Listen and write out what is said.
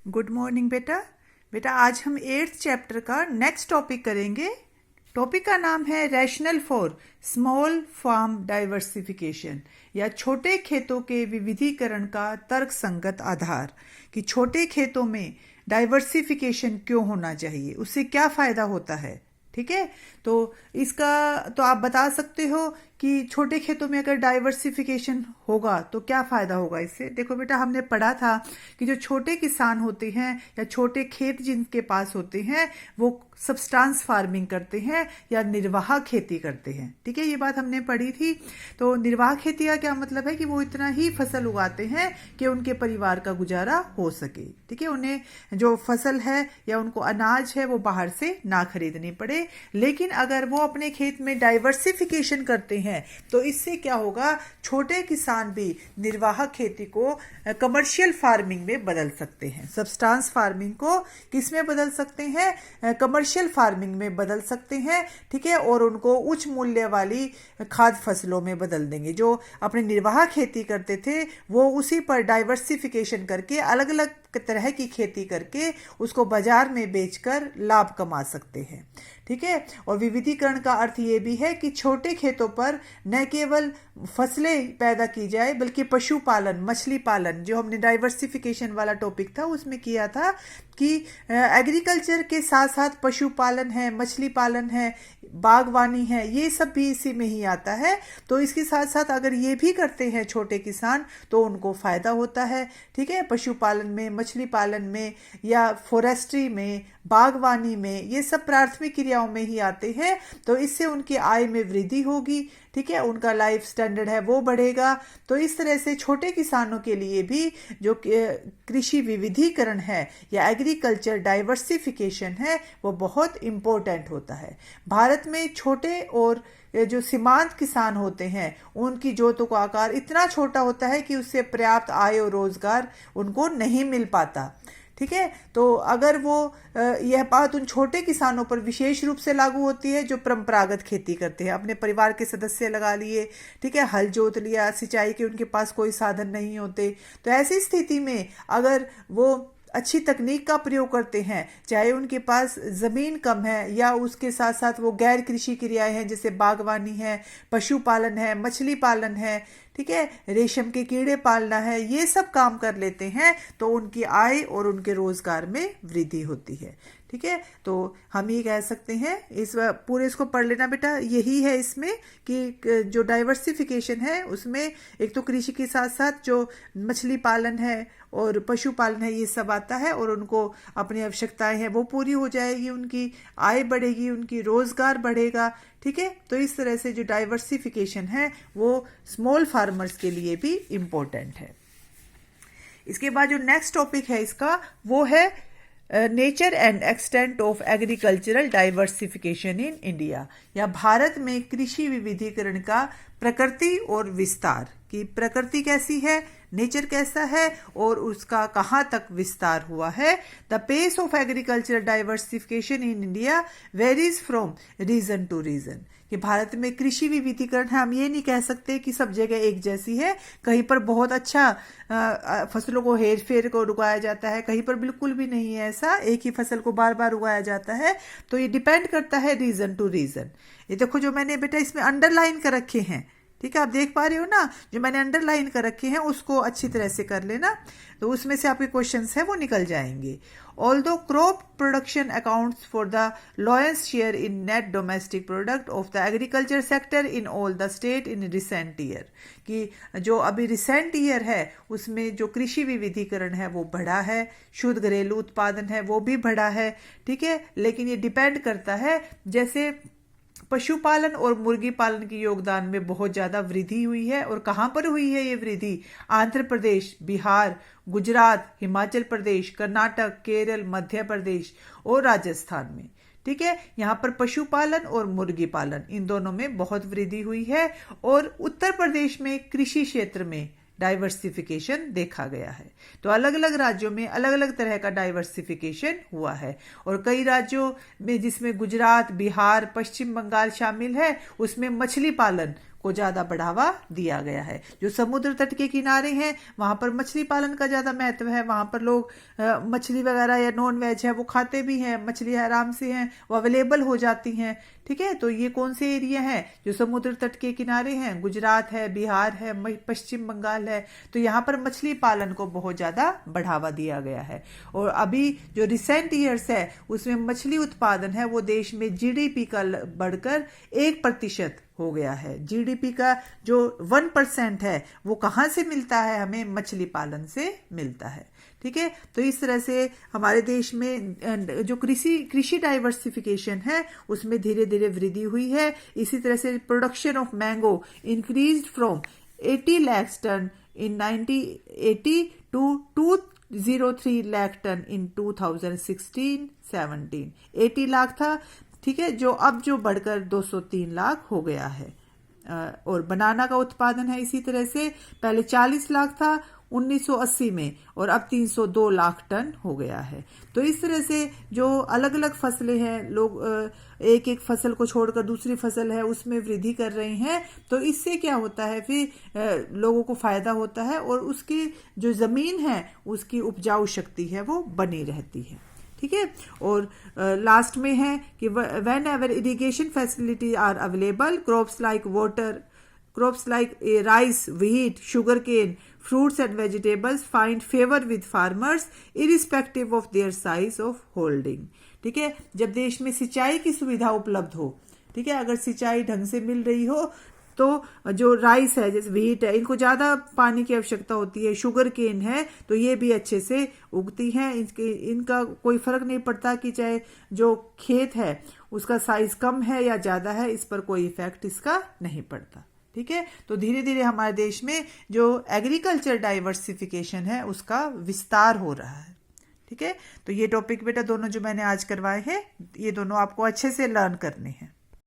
Good morning बेटा। बेटा आज हम 8th चैप्टर का नेक्स्ट टॉपिक करेंगे। टॉपिक का नाम है rationale for small farm diversification, या छोटे खेतों के विविधीकरण का तर्कसंगत आधार। कि छोटे खेतों में डाइवर्सिफिकेशन क्यों होना चाहिए, उससे क्या फ़ायदा होता है। ठीक है, तो इसका तो आप बता सकते हो कि छोटे खेतों में अगर डाइवर्सिफिकेशन होगा तो क्या फ़ायदा होगा इससे। देखो बेटा, हमने पढ़ा था कि जो छोटे किसान होते हैं या छोटे खेत जिनके पास होते हैं वो सब्सटेंस फार्मिंग करते हैं या निर्वाह खेती करते हैं। ठीक है, ये बात हमने पढ़ी थी। तो निर्वाह खेती का क्या मतलब है कि वो इतना ही फसल उगाते हैं कि उनके परिवार का गुजारा हो सके। ठीक है, उन्हें जो फसल है या उनको अनाज है वो बाहर से ना खरीदनी पड़े। लेकिन अगर वो अपने खेत में डाइवर्सिफिकेशन करते हैं तो इससे क्या होगा, छोटे किसान भी निर्वाह खेती को कमर्शियल फार्मिंग में बदल सकते हैं। सब्सटेंस फार्मिंग को किस में बदल सकते हैं, कमर्शियल फार्मिंग में बदल सकते हैं। ठीक है, और उनको उच्च मूल्य वाली खाद्य फसलों में बदल देंगे। जो अपने निर्वाह खेती करते थे वो उसी पर डाइवर्सिफिकेशन करके अलग अलग तरह की खेती करके उसको बाजार में बेचकर लाभ कमा सकते हैं। ठीक है, और विविधीकरण का अर्थ ये भी है कि छोटे खेतों पर न केवल फसलें पैदा की जाए बल्कि पशुपालन, मछली पालन, जो हमने डाइवर्सिफिकेशन वाला टॉपिक था उसमें किया था कि एग्रीकल्चर के साथ साथ पशुपालन है, मछली पालन है, बागवानी है, ये सब भी इसी में ही आता है। तो इसके साथ साथ अगर ये भी करते हैं छोटे किसान तो उनको फ़ायदा होता है। ठीक है, पशुपालन में, मछली पालन में या फॉरेस्ट्री में, बागवानी में, ये सब प्राथमिक क्रियाओं में ही आते हैं। तो इससे उनकी आय में वृद्धि होगी। ठीक है, उनका लाइफ स्टैंडर्ड है वो बढ़ेगा। तो इस तरह से छोटे किसानों के लिए भी जो कृषि विविधीकरण है या एग्रीकल्चर डाइवर्सिफिकेशन है वो बहुत इम्पोर्टेंट होता है। भारत में छोटे और जो सीमांत किसान होते हैं उनकी जोतों का आकार इतना छोटा होता है कि उससे पर्याप्त आय और रोजगार उनको नहीं मिल पाता। ठीक है, तो अगर वो यह बात उन छोटे किसानों पर विशेष रूप से लागू होती है जो परंपरागत खेती करते हैं, अपने परिवार के सदस्य लगा लिए, ठीक है, हल जोत लिया, सिंचाई के उनके पास कोई साधन नहीं होते। तो ऐसी स्थिति में अगर वो अच्छी तकनीक का प्रयोग करते हैं, चाहे उनके पास ज़मीन कम है या उसके साथ साथ वो गैर कृषि क्रियाएं हैं जैसे बागवानी है, पशुपालन है, मछली पालन है, ठीक है, रेशम के कीड़े पालना है, ये सब काम कर लेते हैं तो उनकी आय और उनके रोजगार में वृद्धि होती है। ठीक है, तो हम ये कह सकते हैं, इस पूरे इसको पढ़ लेना बेटा। यही है इसमें कि जो डाइवर्सिफिकेशन है उसमें एक तो कृषि के साथ साथ जो मछली पालन है और पशुपालन है ये सब आता है, और उनको अपनी आवश्यकताएं हैं वो पूरी हो जाएगी, उनकी आय बढ़ेगी, उनकी रोजगार बढ़ेगा। ठीक है, तो इस तरह से जो डाइवर्सिफिकेशन है वो स्मॉल फार्मर्स के लिए भी इम्पोर्टेंट है। इसके बाद जो नेक्स्ट टॉपिक है इसका वो है nature and extent of agricultural diversification in India, या भारत में कृषि विविधीकरण का प्रकृति और विस्तार। कि प्रकृति कैसी है, नेचर कैसा है और उसका कहाँ तक विस्तार हुआ है। The pace of agricultural diversification in India varies from region to region. कि भारत में कृषि विविधीकरण है, हम ये नहीं कह सकते कि सब जगह एक जैसी है। कहीं पर बहुत अच्छा फसलों को हेर फेर को उगाया जाता है, कहीं पर बिल्कुल भी नहीं है ऐसा, एक ही फसल को बार बार उगाया जाता है। तो ये डिपेंड करता है रीजन टू रीजन। ये देखो जो मैंने बेटा इसमें अंडरलाइन कर रखे हैं, ठीक है, आप देख पा रहे हो ना, जो मैंने अंडरलाइन कर रखे हैं उसको अच्छी तरह से कर लेना, तो उसमें से आपके क्वेश्चंस हैं वो निकल जाएंगे। Although crop production accounts for the lions share in net domestic product of the agriculture sector in all the state in recent year. कि जो अभी रिसेंट ईयर है उसमें जो कृषि विविधीकरण है वो बढ़ा है, शुद्ध घरेलू उत्पादन है वो भी बढ़ा है। ठीक है, लेकिन ये डिपेंड करता है, जैसे पशुपालन और मुर्गी पालन के योगदान में बहुत ज़्यादा वृद्धि हुई है। और कहाँ पर हुई है ये वृद्धि, आंध्र प्रदेश, बिहार, गुजरात, हिमाचल प्रदेश, कर्नाटक, केरल, मध्य प्रदेश और राजस्थान में। ठीक है, यहाँ पर पशुपालन और मुर्गी पालन इन दोनों में बहुत वृद्धि हुई है। और उत्तर प्रदेश में कृषि क्षेत्र में डाइवर्सिफिकेशन देखा गया है। तो अलग अलग राज्यों में अलग अलग तरह का डाइवर्सिफिकेशन हुआ है, और कई राज्यों में जिसमें गुजरात, बिहार, पश्चिम बंगाल शामिल है उसमें मछली पालन को ज़्यादा बढ़ावा दिया गया है। जो समुद्र तट के किनारे हैं वहाँ पर मछली पालन का ज़्यादा महत्व है, वहाँ पर लोग मछली वगैरह या नॉन वेज है वो खाते भी हैं, मछली आराम से हैं, वो अवेलेबल हो जाती हैं। ठीक है, तो ये कौन से एरिया हैं जो समुद्र तट के किनारे हैं? गुजरात है, बिहार है, पश्चिम बंगाल है। तो यहाँ पर मछली पालन को बहुत ज़्यादा बढ़ावा दिया गया है। और अभी जो रिसेंट ईयर्स है उसमें मछली उत्पादन है वो देश में जीडीपी का बढ़कर 1% हो गया है। जीडीपी का जो 1% है वो कहाँ से मिलता है? हमें मछली पालन से मिलता है। ठीक है, तो इस तरह से हमारे देश में जो कृषि डाइवर्सिफिकेशन है उसमें धीरे धीरे वृद्धि हुई है। इसी तरह से production of mango increased from 80 lakh tonne in 1980 to 203 lakh tonne in 2016-17। 80 lakh था, ठीक है, जो बढ़कर 203 लाख हो गया है। और बनाना का उत्पादन है इसी तरह से, पहले 40 लाख था 1980 में और अब 302 लाख टन हो गया है। तो इस तरह से जो अलग अलग फसलें हैं, लोग एक एक फसल को छोड़कर दूसरी फसल है उसमें वृद्धि कर रहे हैं। तो इससे क्या होता है, फिर लोगों को फायदा होता है और उसकी जो जमीन है उसकी उपजाऊ शक्ति है वो बनी रहती है। ठीक है, और लास्ट में है कि whenever irrigation facility are available, crops like rice, wheat, sugarcane, fruits and vegetables find favor with farmers irrespective of their size of holding। ठीक है, जब देश में सिंचाई की सुविधा उपलब्ध हो, ठीक है, अगर सिंचाई ढंग से मिल रही हो तो जो राइस है जैसे व्हीट है इनको ज़्यादा पानी की आवश्यकता होती है, शुगर केन है तो ये भी अच्छे से उगती हैं। इनका कोई फर्क नहीं पड़ता कि चाहे जो खेत है उसका साइज कम है या ज़्यादा है, इस पर कोई इफेक्ट इसका नहीं पड़ता। ठीक है, तो धीरे धीरे हमारे देश में जो एग्रीकल्चर डाइवर्सिफिकेशन है उसका विस्तार हो रहा है। ठीक है, तो ये टॉपिक बेटा दोनों जो मैंने आज करवाए हैं ये दोनों आपको अच्छे से लर्न करने हैं।